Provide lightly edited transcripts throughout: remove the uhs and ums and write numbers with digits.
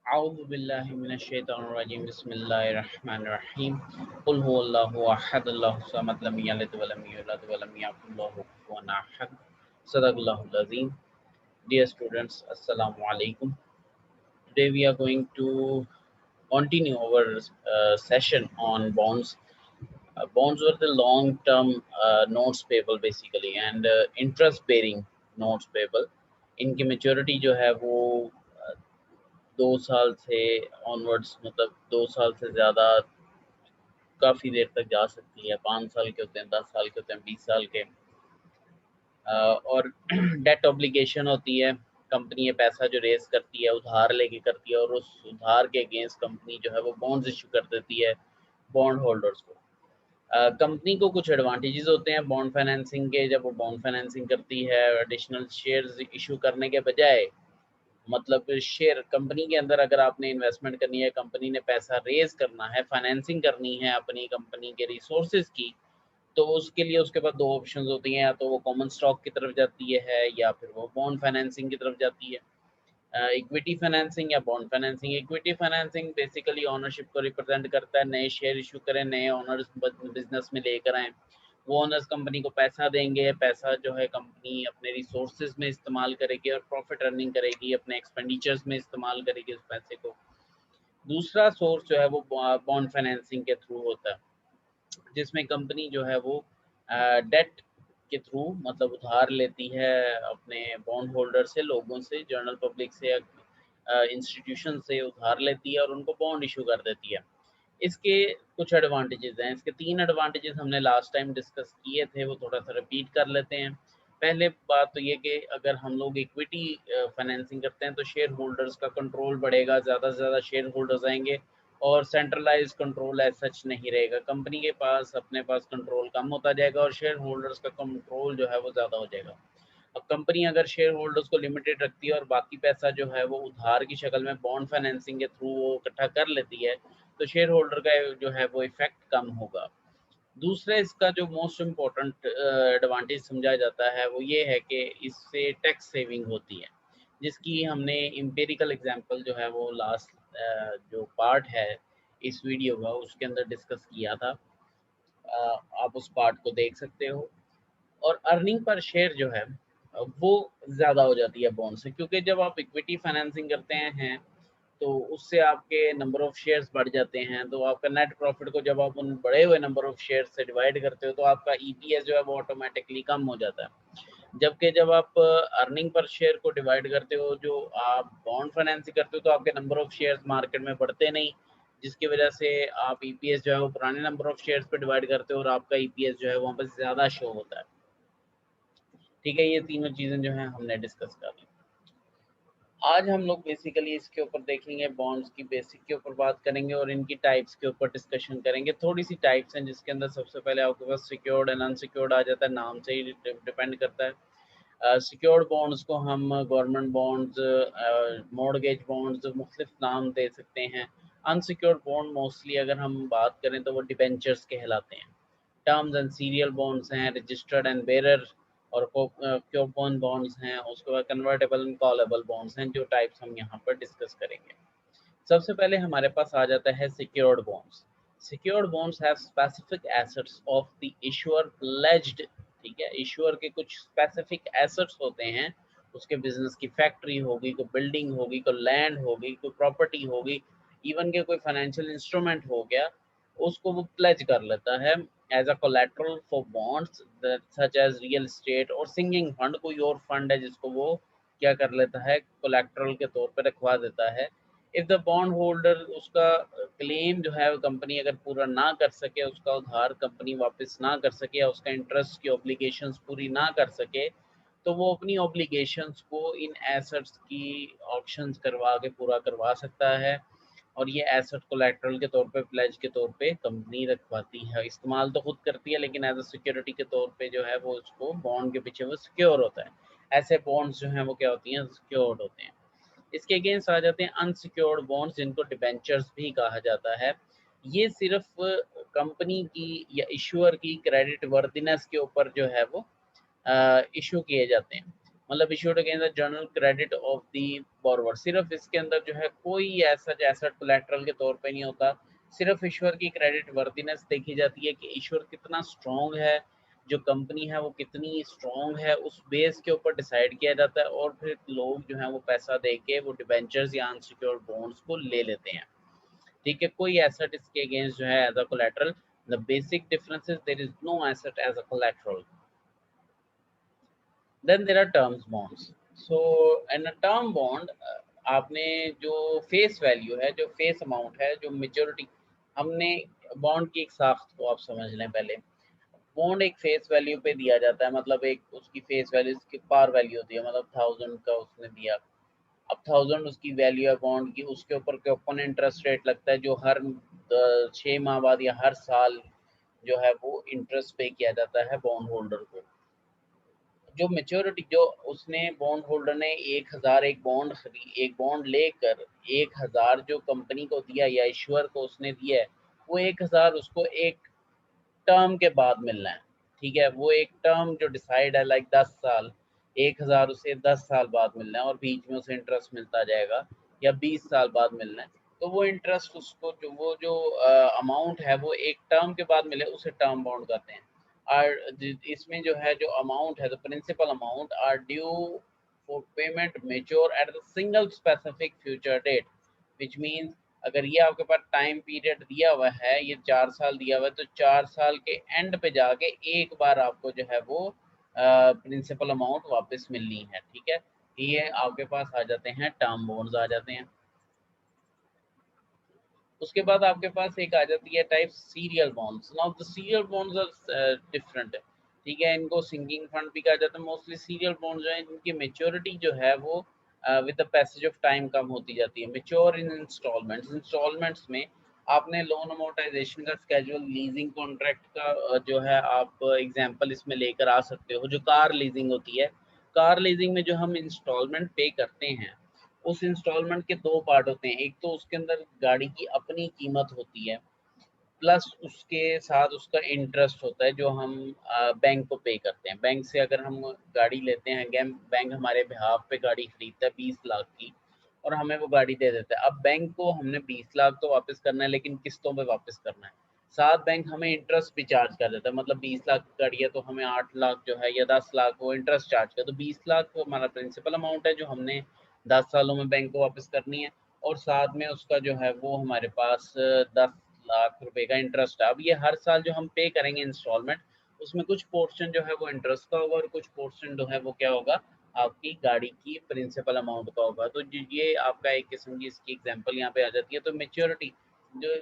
अऊज़ु बिल्लाहि मिनश शैतानिर रजीम बिस्मिल्लाहिर रहमानिर रहीम कुल हुवल्लाहु अहद अल्लाहु समद लम यलिद व लम यूलद व lump यकुल Lahu कुफुवन Ahad सदक़ल्लाहुल Azeem. Dear students, assalamu alaikum. Today we are going to continue our session on bonds. Bonds were the long term notes payable basically and interest bearing notes payable. इनकी maturity जो है वो 2 साल से onwards, मतलब 2 साल से ज़्यादा काफ़ी देर तक जा सकती है. 5 साल के होते हैं, 10 साल के होते हैं, 20 साल के. और डेट ऑब्लिगेशन होती है. कंपनी ये पैसा जो रेस करती है उधार लेके करती है और उस उधार के अगेंस्ट कंपनी जो है वो बॉन्ड्स इशू कर देती है बॉन्ड होल्डर्स को. कंपनी को कुछ एडवांटेजेस होते हैं बॉन्ड फाइनेंसिंग के. जब वो बॉन्ड फाइनेंसिंग करती है एडिशनल शेयर्स इशू करने के बजाय, मतलब शेयर कंपनी के अंदर अगर आपने इन्वेस्टमेंट करनी है, कंपनी ने पैसा रेज करना है, फाइनेंसिंग करनी है अपनी कंपनी के रिसोर्सेज की, तो उसके लिए उसके पास दो ऑप्शंस होती हैं. या तो वो कॉमन स्टॉक की तरफ जाती है या फिर वो बॉन्ड फाइनेंसिंग की तरफ जाती है. इक्विटी फाइनेंसिंग या bond financing. Equity financing basically ownership को रिप्रेजेंट करता है. नए शेयर इशू करें, नए ओनर्स बिजनेस में लेकर आएँ. वो ओनर्स कंपनी को पैसा देंगे. पैसा जो है कंपनी अपने रिसोर्सेज में इस्तेमाल करेगी और प्रॉफिट अर्निंग करेगी, अपने एक्सपेंडिचर्स में इस्तेमाल करेगी उस पैसे को. दूसरा सोर्स जो है वो बॉन्ड फाइनेंसिंग के थ्रू होता है, जिसमें कंपनी जो है वो डेट के थ्रू, मतलब उधार लेती है अपने बॉन्ड होल्डर से, लोगों से, जनरल पब्लिक से या इंस्टीट्यूशन से उधार लेती है और उनको बॉन्ड इशू कर देती है. इसके कुछ एडवांटेजेस हैं. इसके 3 एडवांटेजेस हमने लास्ट टाइम डिस्कस किए थे, वो थोड़ा-सा रिपीट कर लेते हैं. पहले बात तो ये कि अगर हम लोग इक्विटी फाइनेंसिंग करते हैं तो शेयर होल्डर्स का कंट्रोल बढ़ेगा, ज़्यादा से ज़्यादा शेयर होल्डर्स आएँगे और सेंट्रलाइज़ कंट्रोल एज़ सच नहीं रहेगा. कंपनी के पास अपने पास कंट्रोल कम होता जाएगा और शेयर होल्डर्स का कंट्रोल जो है वो ज़्यादा हो जाएगा. अब कंपनी अगर शेयर होल्डर्स को लिमिटेड रखती है और बाकी पैसा जो है वो उधार की शक्ल में बॉन्ड फाइनेंसिंग के थ्रू वो इकट्ठा कर लेती है, तो शेयर होल्डर का जो है वो इफ़ेक्ट कम होगा. दूसरा इसका जो मोस्ट इम्पोर्टेंट एडवांटेज समझा जाता है वो ये है कि इससे टैक्स सेविंग होती है, जिसकी हमने एम्पिरिकल एग्जांपल जो है वो लास्ट जो पार्ट है इस वीडियो का उसके अंदर डिस्कस किया था. आप उस पार्ट को देख सकते हो. और अर्निंग पर शेयर जो है वो ज़्यादा हो जाती है बॉन्ड से, क्योंकि जब आप इक्विटी फाइनेंसिंग करते हैं तो उससे आपके नंबर ऑफ़ शेयर्स बढ़ जाते हैं, तो आपका नेट प्रॉफ़िट को जब आप उन बढ़े हुए नंबर ऑफ़ शेयर्स से डिवाइड करते हो तो आपका ईपीएस जो है वो ऑटोमैटिकली कम हो जाता है. जबकि जब आप अर्निंग पर शेयर को डिवाइड करते हो, जो आप बॉन्ड फाइनेंसिंग करते हो, तो आपके नंबर ऑफ़ शेयर्स मार्केट में बढ़ते नहीं, जिसकी वजह से आप ईपीएस जो है वो पुराने नंबर ऑफ़ शेयर्स पे डिवाइड करते हो और आपका ईपीएस जो है वहाँ पे ज़्यादा शो होता है. ठीक है, ये तीनों चीज़ें जो हैं हमने डिस्कस कर ली. आज हम लोग बेसिकली इसके ऊपर देखेंगे, बॉन्ड्स की बेसिक के ऊपर बात करेंगे और इनकी टाइप्स के ऊपर डिस्कशन करेंगे. थोड़ी-सी टाइप्स हैं जिसके अंदर सबसे पहले आपके पास सिक्योर्ड एंड अनसिक्योर्ड आ जाता है, नाम से ही डिपेंड करता है. सिक्योर्ड बॉन्ड्स को हम गवर्नमेंट बॉन्ड्स, मॉर्गेज बॉन्ड्स, मुख्तलिफ नाम दे सकते हैं. अनसिक्योर्ड बॉन्ड मोस्टली अगर हम बात करें तो वो डिबेंचर्स कहलाते हैं. टर्म्स एंड सीरियल बॉन्ड्स हैं, रजिस्टर्ड एंड बेरर और कूपन बॉन्ड्स हैं. उसके बाद कन्वर्टेबल एंड कॉलेबल बॉन्ड्स हैं, जो टाइप्स हम यहाँ पर डिस्कस करेंगे. सबसे पहले हमारे पास आ जाता है secured bonds. Secured bonds have specific assets of the issuer pledged. ठीक है, इशूअर के कुछ स्पेसिफिक एसेट्स होते हैं, उसके बिजनेस की फैक्ट्री होगी, कोई बिल्डिंग होगी, कोई लैंड होगी, कोई प्रॉपर्टी होगी, इवन के कोई फाइनेंशियल इंस्ट्रूमेंट हो गया, उसको वो प्लेज कर लेता है as a collateral for bonds such as real estate और सिंगिंग फंड. कोई और फंड है जिसको वो क्या कर लेता है, कोलेट्रल के तौर पे रखवा देता है. इफ़ द बॉन्ड होल्डर, उसका क्लेम जो है कंपनी अगर पूरा ना कर सके, उसका उधार कंपनी वापस ना कर सके या उसका इंटरेस्ट की ऑब्लिगेशंस पूरी ना कर सके, तो वो अपनी ऑब्लिगेशंस को इन एसेट्स की ऑक्शंस करवा के पूरा करवा सकता है. और ये एसेट कोलैटरल के तौर पे, प्लेज के तौर पे कंपनी रखवाती है. इस्तेमाल तो खुद करती है लेकिन एज अ सिक्योरिटी के तौर पे जो है वो उसको बॉन्ड के पीछे वो सिक्योर होता है. ऐसे बॉन्ड्स जो हैं वो क्या होती हैं, सिक्योर्ड होते हैं. इसके अगेंस्ट आ जाते हैं अनसिक्योर्ड बॉन्ड्स, जिनको डिबेंचर्स भी कहा जाता है. ये सिर्फ कंपनी की या इशूअर की क्रेडिट वर्दिनेस के ऊपर जो है वो इशू किए जाते हैं. मतलब issued against the general credit of the borrower. सिर्फ इसके अंदर जो है कोई ऐसा एसेट कोलैटरल के तौर पे नहीं होता, सिर्फ ईश्वर की क्रेडिट वर्दीनेस देखी जाती है कि ईश्वर कितना स्ट्रॉन्ग है, जो कंपनी है वो कितनी स्ट्रॉन्ग है, उस बेस के ऊपर डिसाइड किया जाता है। और फिर लोग जो है वो पैसा दे के वो डिबेंचर्स या अनसिक्योर्ड बॉन्ड्स को ले लेते हैं। ठीक है, कोई एसेट इसके अगेंस्ट जो है as a collateral, the basic difference is there is no asset as a collateral. Then there are terms bonds. So in a term bond आपने जो फेस वैल्यू है, जो फेस अमाउंट है, जो मेच्योरिटी, हमने बॉन्ड की एक साख्त को आप समझ लें पहले। बॉन्ड एक फेस वैल्यू पे दिया जाता है, मतलब एक उसकी फेस वैल्यू की पार वैल्यू होती है, मतलब 1000 का उसने दिया। अब 1000 उसकी वैल्यू है बॉन्ड की, उसके ऊपर कूपन इंटरेस्ट रेट लगता है जो हर 6 माह बाद या हर साल जो है वो इंटरेस्ट पे किया जाता है बॉन्ड होल्डर को। जो मेच्योरिटी जो उसने बॉन्ड होल्डर ने 1000 एक बॉन्ड लेकर 1000 जो कंपनी को दिया या इश्यूअर को उसने दिया है, वो 1000 उसको एक टर्म के बाद मिलना है। ठीक है, वो एक टर्म जो डिसाइड है लाइक 10 साल, 1000 उसे 10 साल बाद मिलना है और बीच में उसे इंटरेस्ट मिलता जाएगा, या 20 साल बाद मिलना है। तो वो इंटरेस्ट उसको जो अमाउंट है वो एक टर्म के बाद मिले, उसे टर्म बॉन्ड कहते हैं। और इसमें जो है जो अमाउंट है, the principal amount are due for payment mature at the single specific future date, which means अगर ये आपके पास टाइम पीरियड दिया हुआ है, ये 4 साल दिया हुआ है, तो 4 साल के एंड पे जाके एक बार आपको जो है वो प्रिंसिपल अमाउंट वापस मिलनी है। ठीक है, ये आपके पास आ जाते हैं टर्म बॉन्ड्स आ जाते हैं। उसके बाद आपके पास एक आ जाती है type serial bonds. Now the serial bonds are different. ठीक है, इनको सिंकिंग फंड भी कहा जाता है। मोस्टली सीरियल बॉन्ड्स जो है इनकी मेच्योरिटी जो है वो with the passage of time कम होती जाती है। मेच्योर इन इंस्टॉलमेंट्स, इंस्टॉलमेंट्स में आपने लोन अमोर्टाइजेशन का स्केड्यूल, लीजिंग कॉन्ट्रैक्ट का जो है आप एग्जांपल इसमें लेकर आ सकते हो। जो कार लीजिंग होती है, कार लीजिंग में जो हम इंस्टॉलमेंट पे करते हैं, उस इंस्टॉलमेंट के दो पार्ट होते हैं। एक तो उसके अंदर गाड़ी की अपनी कीमत होती है, प्लस उसके साथ उसका इंटरेस्ट होता है जो हम बैंक को पे करते हैं। बैंक से अगर हम गाड़ी लेते हैं, बैंक हमारे बिहाफ पे गाड़ी खरीदता है 20 लाख की, और हमें वो गाड़ी दे देता है। अब बैंक को हमने 20 लाख तो वापस करना है, लेकिन किस्तों पे वापस करना है। साथ बैंक हमें इंटरेस्ट भी चार्ज कर देता है, मतलब 20 लाख की गाड़ी है तो हमें 8 लाख जो है या 10 लाख वो इंटरेस्ट चार्ज कर, तो 20 लाख तो हमारा प्रिंसिपल अमाउंट है जो हमने 10 सालों में बैंक को वापस करनी है। और साथ में उसका जो है वो हमारे पास 10 लाख रुपए का इंटरेस्ट है। अब ये हर साल जो हम पे करेंगे इंस्टॉलमेंट, उसमें कुछ पोर्शन जो है वो इंटरेस्ट का होगा और कुछ पोर्शन जो है वो क्या होगा, आपकी गाड़ी की प्रिंसिपल अमाउंट का होगा। तो ये आपका एक किस्म की इसकी एग्जांपल यहाँ पे आ जाती है। तो मेच्योरिटी जो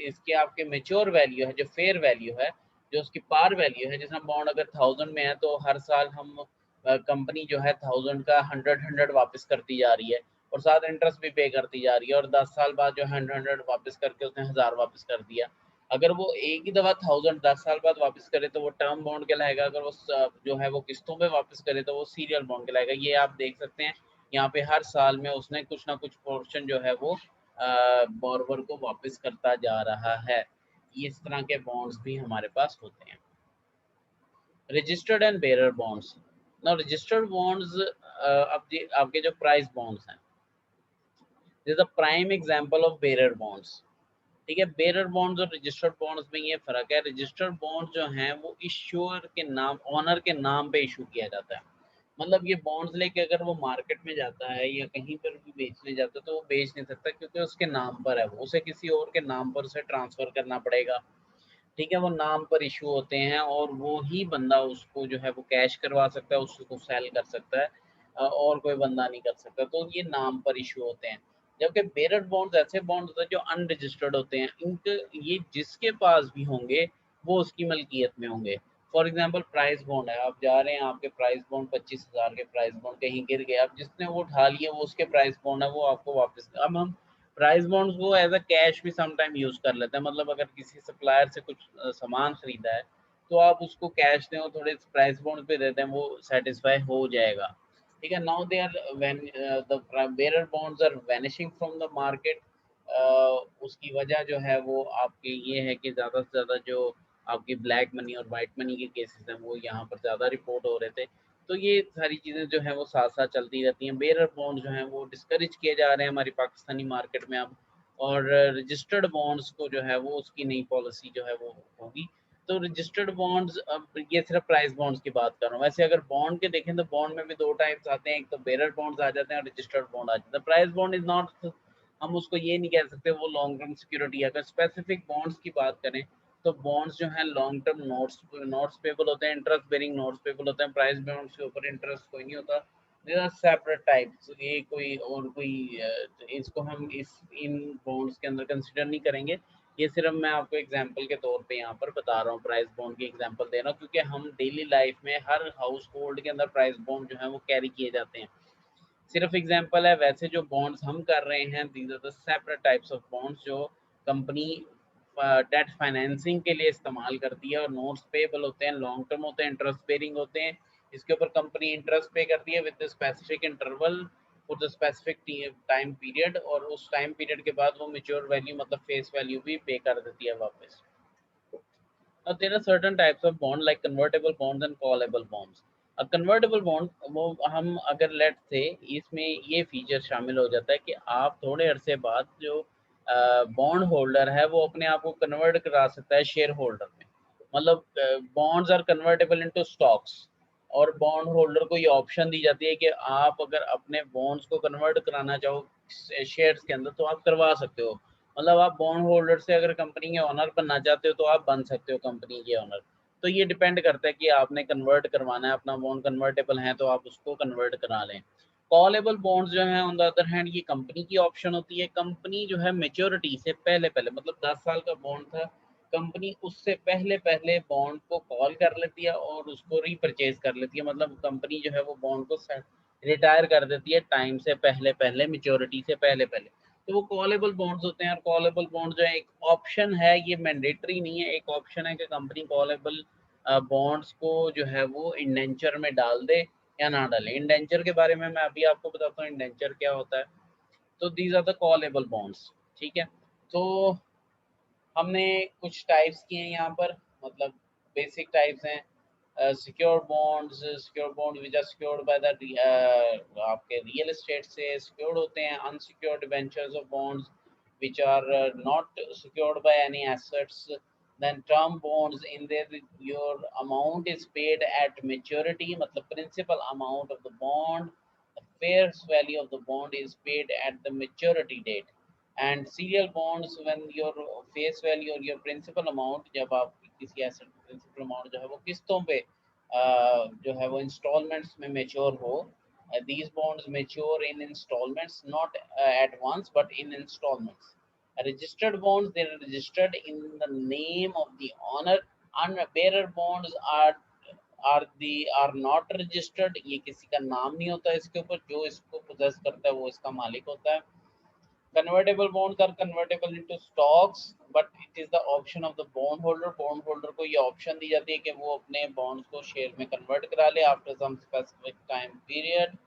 इसके आपके मेच्योर वैल्यू है, जो फेयर वैल्यू है, जो उसकी पार वैल्यू है, जैसे बॉन्ड अगर 1000 में है तो हर साल हम कंपनी जो है 1000 का 100 वापस करती जा रही है और साथ इंटरेस्ट भी पे करती जा रही है, और 10 साल बाद जो 100 वापस करके उसने 1000 वापस कर दिया। अगर वो एक ही दफ़ा 1000 10 साल बाद वापस करे तो वो टर्म बॉन्ड कहलाएगा, अगर वो जो है वो किस्तों पे वापस करे तो वो सीरियल बॉन्ड कहलाएगा। ये आप देख सकते हैं यहाँ पे हर साल में उसने कुछ ना कुछ पोर्शन जो है वो बॉर्बर को वापस करता जा रहा है। इस तरह के बॉन्ड्स भी हमारे पास होते हैं। Registered and bearer bonds. ना रजिस्टर्ड बॉन्ड्स आपके जो प्राइस बॉन्ड्स हैं, this is the prime example of bearer bonds. ठीक है, बेरर बॉन्ड्स और रजिस्टर्ड बॉन्ड्स में ये फर्क है। रजिस्टर्ड बॉन्ड जो हैं वो इश्यूअर के नाम, ओनर के नाम पे इशू किया जाता है। मतलब ये बॉन्ड्स लेके अगर वो मार्केट में जाता है या कहीं पर भी बेचने जाता है तो वो बेच नहीं सकता, क्योंकि उसके नाम पर है, वो उसे किसी और के नाम पर उसे ट्रांसफर करना पड़ेगा। ठीक है, वो नाम पर इशू होते हैं और वो ही बंदा उसको जो है वो कैश करवा सकता है, उसको सेल कर सकता है, और कोई बंदा नहीं कर सकता। तो ये नाम पर इशू होते हैं। जबकि बेरर बॉन्ड्स ऐसे बॉन्ड्स होते हैं जो अनरजिस्टर्ड होते हैं, इनके ये जिसके पास भी होंगे वो उसकी मलकियत में होंगे। फॉर एग्जांपल प्राइस बॉन्ड है, आप जा रहे हैं, आपके प्राइस बॉन्ड 25,000 के प्राइस बॉन्ड कहीं गिर गए, अब जिसने वो उठा लिए वो उसके प्राइस बॉन्ड है, वो आपको वापस। अब हम प्राइस बॉन्ड्स को एज अ कैश भी सम टाइम यूज़ कर लेते हैं। मतलब अगर किसी सप्लायर से कुछ सामान खरीदा है तो आप उसको कैश दें और थोड़े प्राइस बॉन्ड पे दे दें, वो सेटिस्फाई हो जाएगा। ठीक है, now they are when the bearer bonds are vanishing from the market. उसकी वजह जो है वो आपकी ये है कि ज़्यादा से ज़्यादा जो आपकी ब्लैक मनी और वाइट मनी के केसेस हैं वो यहाँ पर ज़्यादा रिपोर्ट हो रहे थे। तो ये सारी चीज़ें जो हैं वो साथ-साथ चलती रहती हैं। बेयरर बॉन्ड जो हैं वो डिस्करेज किए जा रहे हैं हमारी पाकिस्तानी मार्केट में अब, और रजिस्टर्ड बॉन्ड्स को जो है वो उसकी नई पॉलिसी जो है वो होगी। तो रजिस्टर्ड बॉन्ड्स, अब ये सिर्फ प्राइस बॉन्ड्स की बात कर रहा हूँ। वैसे अगर बॉन्ड के देखें तो बॉन्ड में भी 2 टाइप्स आते हैं, एक तो बेयरर बॉन्ड्स आ जाते हैं और रजिस्टर्ड बॉन्ड आ जाता है। प्राइस बॉन्ड इज़ नॉट, हम उसको ये नहीं कह सकते वो लॉन्ग टर्म सिक्योरिटी है। अगर स्पेसिफिक बॉन्ड्स की बात करें तो बॉन्ड्स जो हैं long term notes notes payable होते हैं, इंटरेस्ट बेरिंग नोट्स पेबल होते हैं। प्राइस बॉन्ड्स के ऊपर इंटरेस्ट कोई नहीं होता। देयर आर सेपरेट टाइप्स, ये कोई और कोई इसको हम इस इन बॉन्ड्स के अंदर कंसीडर नहीं करेंगे। ये सिर्फ मैं आपको एग्जांपल के तौर पे यहाँ पर बता रहा हूँ, प्राइस बॉन्ड की एग्जांपल दे रहा हूँ, क्योंकि हम डेली लाइफ में हर हाउस होल्ड के अंदर प्राइस बॉन्ड जो है वो कैरी किए जाते हैं। सिर्फ एग्जांपल है, वैसे जो बॉन्ड्स हम कर रहे हैं these are the separate types of bonds जो कंपनी डेट फाइनेंसिंग के लिए इस्तेमाल करती है, और नोट्स पेबल होते हैं, लॉन्ग टर्म होते हैं, इंटरेस्ट बेरिंग होते हैं। इसके ऊपर कंपनी इंटरेस्ट पे करती है with specific interval for the specific time period, और उस टाइम पीरियड के बाद वो मेच्योर वैल्यू मतलब फेस वैल्यू भी पे कर देती है वापस। Now there are certain types of bond like convertible bonds and callable bonds. A convertible bond वो हम अगर लेट से इसमें ये फीचर शामिल हो जाता है कि आप थोड़े अरसे बाद जो बॉन्ड होल्डर है वो अपने आप को कन्वर्ट करा सकता है शेयर होल्डर में। मतलब bonds are convertible into stocks, और बॉन्ड होल्डर को ये ऑप्शन दी जाती है कि आप अगर अपने बॉन्ड्स को कन्वर्ट कराना चाहो शेयर्स के अंदर तो आप करवा सकते हो। मतलब आप बॉन्ड होल्डर से अगर कंपनी के ओनर बनना चाहते हो तो आप बन सकते हो कंपनी के ओनर। तो ये डिपेंड करता है कि आपने कन्वर्ट करवाना है अपना बॉन्ड, कन्वर्टेबल है तो आप उसको कन्वर्ट करा लें। कॉलेबल बॉन्ड्स जो हैं ऑन द अदर हैंड ये कंपनी की ऑप्शन होती है। कंपनी जो है मेच्योरिटी से पहले पहले, मतलब 10 साल का बॉन्ड था, कंपनी उससे पहले पहले बॉन्ड को कॉल कर लेती है और उसको रीपरचेज कर लेती है। मतलब कंपनी जो है वो बॉन्ड को रिटायर कर देती है टाइम से पहले पहले, मेच्योरिटी से पहले पहले। तो वो कॉलेबल बॉन्ड्स होते हैं। और कॉलेबल बॉन्ड जो है एक ऑप्शन है, ये मैंडेटरी नहीं है, एक ऑप्शन है कि कंपनी कॉलेबल बॉन्ड्स को जो है वो इंडेंचर में डाल दे या ना डाले। इंडेंचर के बारे में मैं अभी आपको बताता हूँ इंडेंचर क्या होता है। तो these are the callable bonds, ठीक है। तो हमने कुछ टाइप्स किए हैं यहाँ पर, मतलब बेसिक टाइप्स हैं secure bonds, secure bond which are secured by the आपके रियल एस्टेट से सिक्योर्ड होते हैं। Unsecured debentures of bonds which are not secured by any assets. Then term bonds, in there your amount is paid at maturity, मतलब principal amount of the bond, the face value of the bond is paid at the maturity date. And serial bonds, when your face value और your principal amount, जब आप किसी asset principal amount जो है वो किस्तों पे जो है वो installments में mature हो, these bonds mature in installments, not at once but in installments. Registered bonds, they are registered in the name of the owner. Unbearer bonds are not registered, ये किसी का नाम नहीं होता इसके ऊपर, जो इसको पोजेस करता है वो इसका मालिक होता है। Convertible bonds are convertible into stocks, but it is the option of the bondholder. Bondholder को ये option दी जाती है कि वो अपने bonds को share में convert करा ले after some specific time period.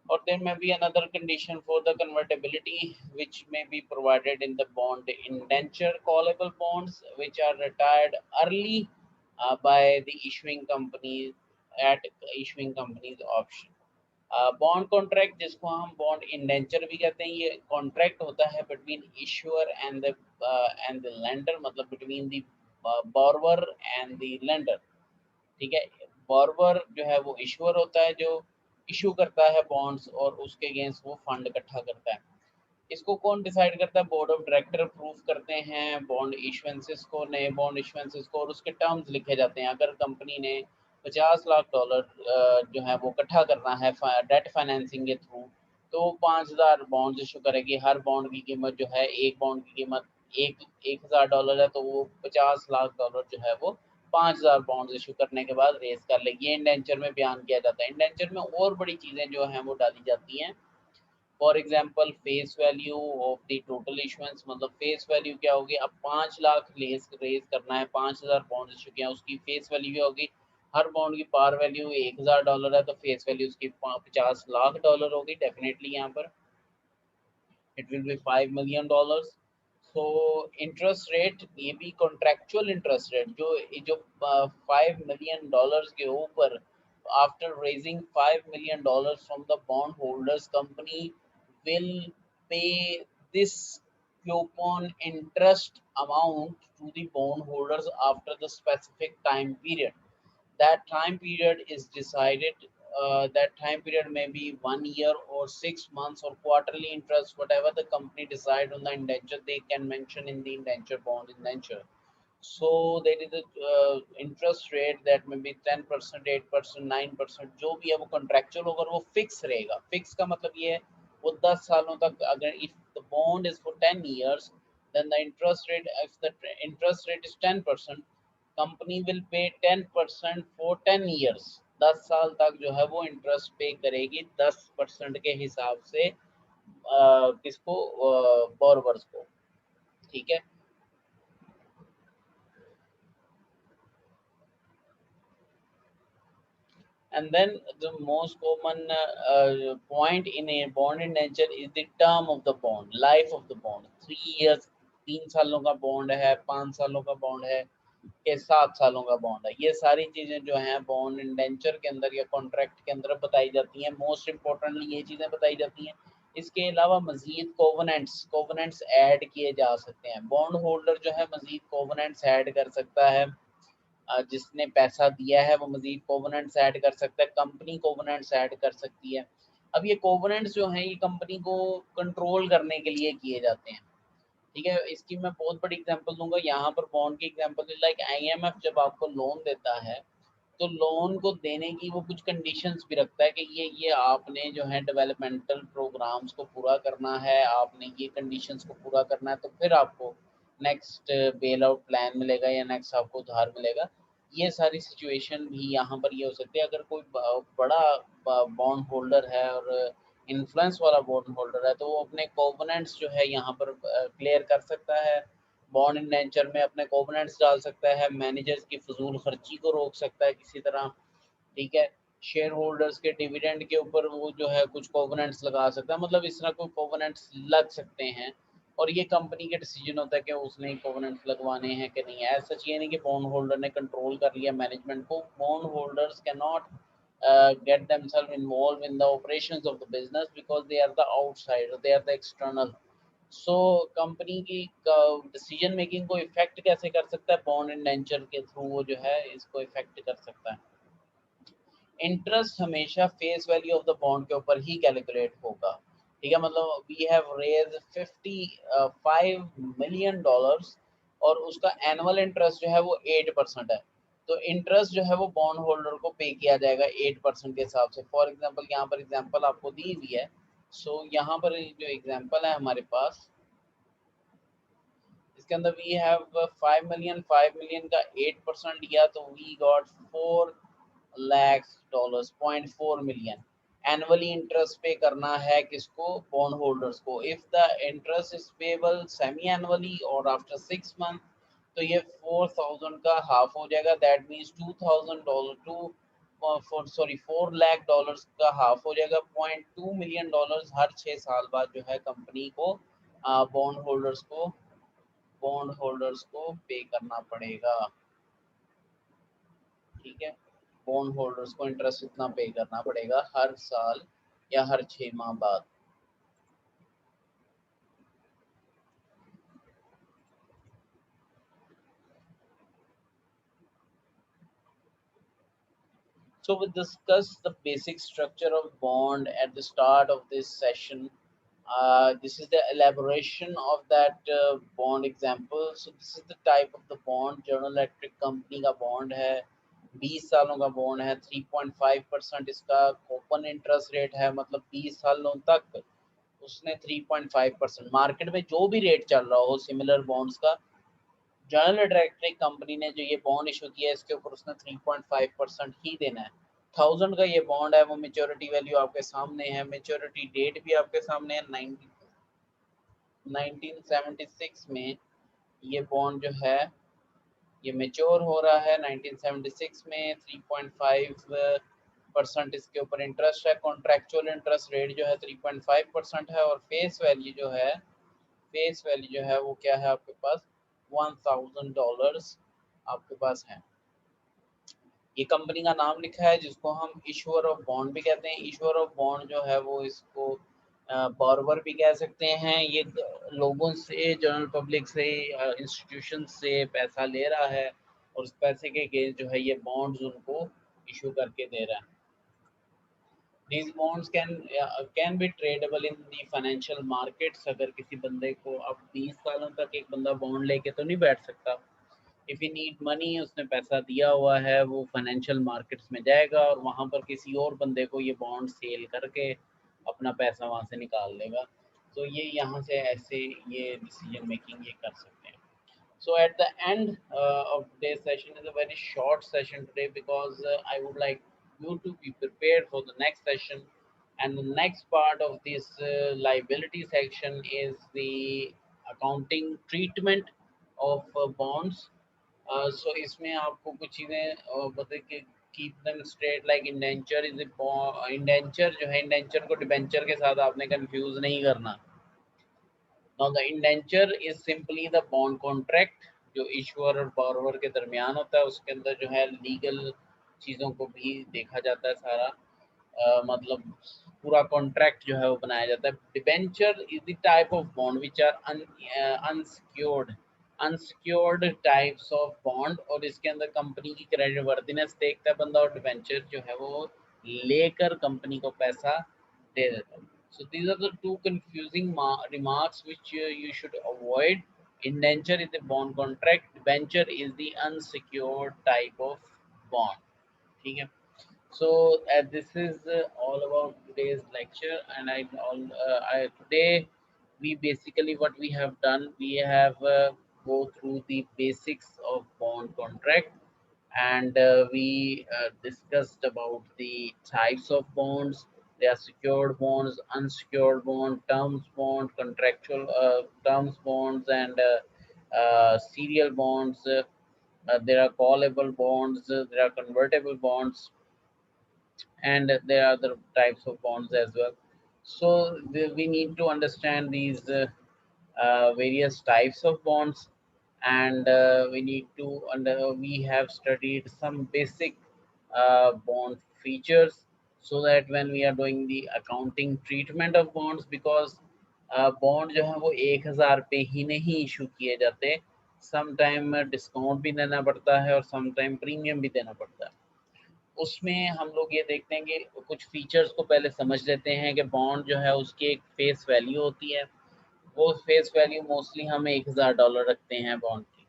Or there may be another condition for the convertibility, which may be provided in the bond indenture. Callable bonds, which are retired early by the issuing company at issuing company's option. Bond contract, जिसको हम bond indenture भी कहते हैं, ये contract होता है between issuer and the lender, मतलब between the borrower and the lender, ठीक है। बोरोवर जो है वो इशूअर होता है जो इशू करता है बॉन्ड्स और उसके अगेंस्ट वो फंड इकट्ठा करता है। इसको कौन डिसाइड करता है? बोर्ड ऑफ डायरेक्टर अप्रूव करते हैं बॉन्ड इशुएंसेस को, नए बॉन्ड इशुएंसेस को, और उसके टर्म्स लिखे जाते हैं। अगर कंपनी ने $50 लाख जो है वो इकट्ठा करना है डेट फाइनेंसिंग के थ्रू, तो 5,000 बॉन्ड्स इशू करेगी। हर बॉन्ड की कीमत जो है, एक बॉन्ड की कीमत $1,000 है, तो वो $50 लाख जो है वो 5,000 बॉन्ड्स इशू करने के बाद रेज कर लेगी। ये इंडेंचर में बयान किया जाता है। इंडेंचर में और बड़ी चीज़ें जो हैं वो डाली जाती हैं। For example face value of the total issuance, मतलब फेस वैल्यू क्या होगी? अब 5 लाख रेज करना है, 5,000 बॉन्ड इशू किया, उसकी फेस वैल्यू क्या होगी? हर बॉन्ड की पार वैल्यू $1,000 है, तो फेस वैल्यू उसकी $50 लाख होगी डेफिनेटली। यहाँ पर it will be $5 million। So interest rate, ये भी कॉन्ट्रेक्चुअल इंटरेस्ट रेट, जो $5 million के ऊपर after raising $5 million from the bondholders, company will pay this coupon interest amount to the bondholders after the specific time period. That time period is decided. That time period may be 1 year or 6 months or quarterly interest, whatever the company decide on the indenture, they can mention in the indenture, bond indenture. So there is a interest rate that may be 10%, 8%, 9%, जो भी है वो contractual होगा और वो fix रहेगा. Fix का मतलब ये है वो 10 सालों तक, अगर if the bond is for 10 years, then the interest rate, if the interest rate is 10%, company will pay 10% for 10 years. 10 साल तक जो है वो इंटरेस्ट पे करेगी 10% के हिसाब से, किसको, बोरोवर्स को. ठीक है. And then the most common point in a bond indenture is the term of the bond, life of the bond. 3 years, 3 सालों का बॉन्ड है, 5 सालों का बॉन्ड है, के 7 सालों का बॉन्ड है. ये सारी चीजें जो हैं बॉन्ड इंडेंचर के अंदर या कॉन्ट्रैक्ट के अंदर बताई जाती हैं. मोस्ट इम्पोर्टेंटली ये चीजें बताई जाती हैं. इसके अलावा मजीद कोवेनेंट्स कोवेनेंट्स ऐड किए जा सकते हैं. बॉन्ड होल्डर जो है मजीद कोवेनेंट्स ऐड कर सकता है. जिसने पैसा दिया है वो मजीद कोवेनेंट्स ऐड कर सकता है. कंपनी कोवेनेंट्स ऐड कर सकती है. अब ये कोवेनेंट्स जो हैं ये कंपनी को कंट्रोल करने के लिए किए जाते हैं. ठीक है. इसकी मैं बहुत बड़ी एग्जांपल दूंगा. यहाँ पर बॉन्ड की एग्जांपल, लाइक आईएमएफ जब आपको लोन देता है तो लोन को देने की वो कुछ कंडीशंस भी रखता है कि ये आपने जो है डेवलपमेंटल प्रोग्राम्स को पूरा करना है, आपने ये कंडीशंस को पूरा करना है, तो फिर आपको नेक्स्ट बेल आउट प्लान मिलेगा या नेक्स्ट आपको उधार मिलेगा. ये सारी सिचुएशन भी यहाँ पर ये हो सकती है. अगर कोई बड़ा बॉन्ड होल्डर है और इन्फ्लुएंस वाला बॉन्ड होल्डर है तो वो अपने कोवेनेंट्स जो है यहाँ पर क्लियर कर सकता है. बॉन्ड इंडेंचर में अपने कोवेनेंट्स डाल सकता है. मैनेजर्स की फजूल खर्ची को रोक सकता है किसी तरह. ठीक है. शेयर होल्डर्स के डिविडेंड के ऊपर वो जो है कुछ कोवेनेंट्स लगा सकता है. मतलब इस तरह कोई कोवेनेंट्स लग सकते हैं और ये कंपनी के डिसीजन होता है कि उसने कोवेनेंट्स लगवाने हैं कि नहीं. ऐसा सच ये नहीं कि बॉन्ड होल्डर ने कंट्रोल कर लिया मैनेजमेंट को. Bond holders can not get themselves involved in the operations of the business because they are the outsider, they are the external. So company की डिसीजन मेकिंग को इफेक्ट कैसे कर सकता है? बॉन्ड इंडेंचर के थ्रू वो जो है इसको इफेक्ट कर सकता है. इंटरेस्ट हमेशा face value of the bond के ऊपर ही कैलकुलेट होगा. ठीक है. मतलब वी हैव रेज $55 million और उसका एनुअल इंटरेस्ट जो है वो 8% है. तो इंटरेस्ट जो है वो बॉन्ड होल्डर को पे किया जाएगा 8% के हिसाब से. फॉर एग्जांपल यहाँ पर एग्जांपल आपको दी हुई है. सो यहाँ पर जो एग्जांपल है हमारे पास, इसके अंदर वी हैव 5 मिलियन का 8% लिया तो we got $4 lakhs, 0.4 million. Annually interest pay करना है किसको? बॉन्ड होल्डर्स को. If the interest is payable semi annually और आफ्टर 6 मंथ तो ये 4,000 का हाफ हो जाएगा. दैट मीन्स $2,000 $4 लाख का हाफ हो जाएगा. $0.2 million हर 6 साल बाद जो है कंपनी को बॉन्ड होल्डर्स को पे करना पड़ेगा. ठीक है. बॉन्ड होल्डर्स को इंटरेस्ट इतना पे करना पड़ेगा हर साल या हर 6 माह बाद. So we discussed the basic structure of bond at the start of this session. This is the elaboration of that bond example. So this is the type of the bond. General Electric Company का bond है, 20 सालों का bond है. 3.5% इसका open interest rate है. मतलब 20 सालों तक उसने 3.5%, मार्केट में जो भी रेट चल रहा हो सिमिलर बॉन्ड्स का, जनरल इलेक्ट्रिक कंपनी ने जो ये बॉन्ड इशू किया है इसके ऊपर उसने 3.5% ही देना है. 1000 का ये बॉन्ड है. वो मेच्योरिटी वैल्यू आपके सामने है. मेच्योरिटी डेट भी आपके सामने है. 1976 में ये बॉन्ड जो है ये मेच्योर हो रहा है. 1976 में 3.5% इसके ऊपर इंटरेस्ट है. कॉन्ट्रैक्चुअल इंटरेस्ट रेट जो है 3.5% है और फेस वैल्यू जो है वो क्या है आपके पास? $1,000 आपके पास है. ये कंपनी का नाम लिखा है, जिसको हम इशूअर ऑफ बॉन्ड भी कहते हैं। इशूअर ऑफ बॉन्ड जो है वो इसको बॉर्वर भी कह सकते हैं। ये लोगों से, जनरल पब्लिक से, इंस्टीट्यूशन से पैसा ले रहा है और उस पैसे के अगेंस्ट जो है ये बॉन्ड्स उनको इशू करके दे रहा है। These bonds can be tradable in the financial markets। अगर किसी बंदे को, अब 20 सालों तक एक बंदा बॉन्ड लेके तो नहीं बैठ सकता। इफ़ यू नीड मनी, उसने पैसा दिया हुआ है, वो फाइनेंशियल मार्केट्स में जाएगा और वहाँ पर किसी और बंदे को ये बॉन्ड सेल करके अपना पैसा वहाँ से निकाल लेगा। तो ये यहाँ से ऐसे ये डिसीजन मेकिंग ये कर सकते हैं। So at the end of today's session is a very short session today, because I would like you to be prepared for the next session. And the next part of this liability section is the accounting treatment of bonds. So इसमें आपको कुछ चीज़ें बता के keep them straight, like indenture is a bond, indenture जो है, indenture को debenture के साथ आपने confuse नहीं करना। Now the indenture is simply the bond contract जो इशूअर और बॉरोवर के दरमियान होता है। उसके अंदर जो है लीगल चीज़ों को भी देखा जाता है सारा। मतलब पूरा कॉन्ट्रैक्ट जो है वो बनाया जाता है। Debenture is the type of bond which are unsecured, unsecured types of bond, और इसके अंदर कंपनी की क्रेडिट वर्दीनेस देखता है बंदा, और डिबेंचर जो है वो लेकर कंपनी को पैसा दे देता है। So these are the two confusing remarks which you should avoid. Indenture is a bond contract, debenture is the unsecured type of bond. ठीक है? So this is all about today's lecture, and I today we basically what we have done, we have go through the basics of bond contract, and we discussed about the types of bonds. There are secured bonds, unsecured bond, terms bond, contractual terms bonds, and serial bonds. There are callable bonds, there are convertible bonds, and there are other types of bonds as well. So we need to understand these various types of bonds, and we need to we have studied some basic bond features, so that when we are doing the accounting treatment of bonds, because bond जो है वो 1000 पे ही नहीं issue किए जाते, some time discount भी देना पड़ता है और सम टाइम प्रीमियम भी देना पड़ता है। उसमें हम लोग ये देखते हैं कि कुछ फीचर्स को पहले समझ लेते हैं कि बॉन्ड जो है उसकी एक फेस वैल्यू होती है। वो फेस वैल्यू मोस्टली हम $1000 रखते हैं बॉन्ड की।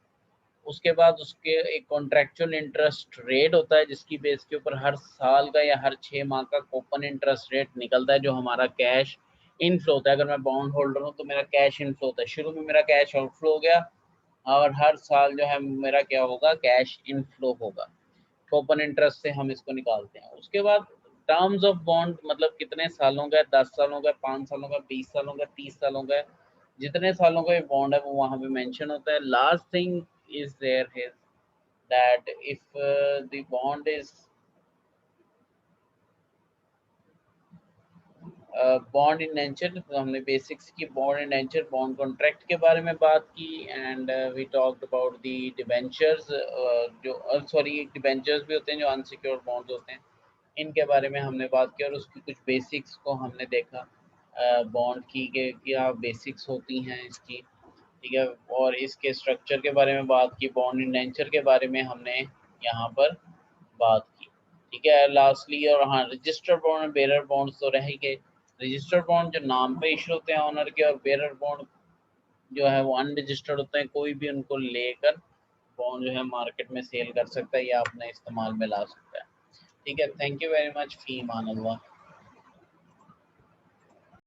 उसके बाद उसके एक कॉन्ट्रेक्चुअल इंटरेस्ट रेट होता है, जिसकी बेस के ऊपर हर साल का या हर 6 माह का कूपन इंटरेस्ट रेट निकलता है, जो हमारा कैश इनफ्लो होता है। अगर मैं बॉन्ड होल्डर हूँ तो मेरा कैश इनफ्लो होता है। शुरू में मेरा कैश आउटफ्लो हो गया, और हर साल जो है मेरा क्या होगा, कैश इनफ्लो होगा। ओपन इंटरेस्ट से हम इसको निकालते हैं। उसके बाद टर्म्स ऑफ बॉन्ड, मतलब कितने सालों का है, 10 सालों का, 5 सालों का, 20 सालों का, 30 सालों का, जितने सालों का ये बॉन्ड है वो वहाँ पे मेंशन होता है। Last thing is there is that if the bond is bond indenture, तो हमने बेसिक्स की बॉन्ड इंडेंचर, बॉन्ड कॉन्ट्रैक्ट के बारे में बात की, and we talked about the debentures, जो सॉरी डिबेंचर्स भी होते हैं जो अनसिक्योर्ड बॉन्ड्स होते हैं, इनके बारे में हमने बात की, और उसकी कुछ बेसिक्स को हमने देखा बॉन्ड की कि क्या बेसिक्स होती हैं इसकी। ठीक है, और इसके स्ट्रक्चर के बारे में बात की, बॉन्ड इंडेंचर के बारे में हमने यहाँ पर बात की। ठीक है, लास्टली, और हाँ, रजिस्टर्ड बॉन्ड और बेरर बॉन्ड तो रह ही गए। रजिस्टर्ड बॉन्ड जो नाम पे इशू होते हैं ऑनर के, और बेरर बॉन्ड जो है वो अनरजिस्टर्ड होते हैं, कोई भी उनको लेकर बॉन्ड जो है मार्केट में सेल कर सकता है या अपने इस्तेमाल में ला सकता है। ठीक है, थैंक यू वेरी मच, फी मान अल्लाह।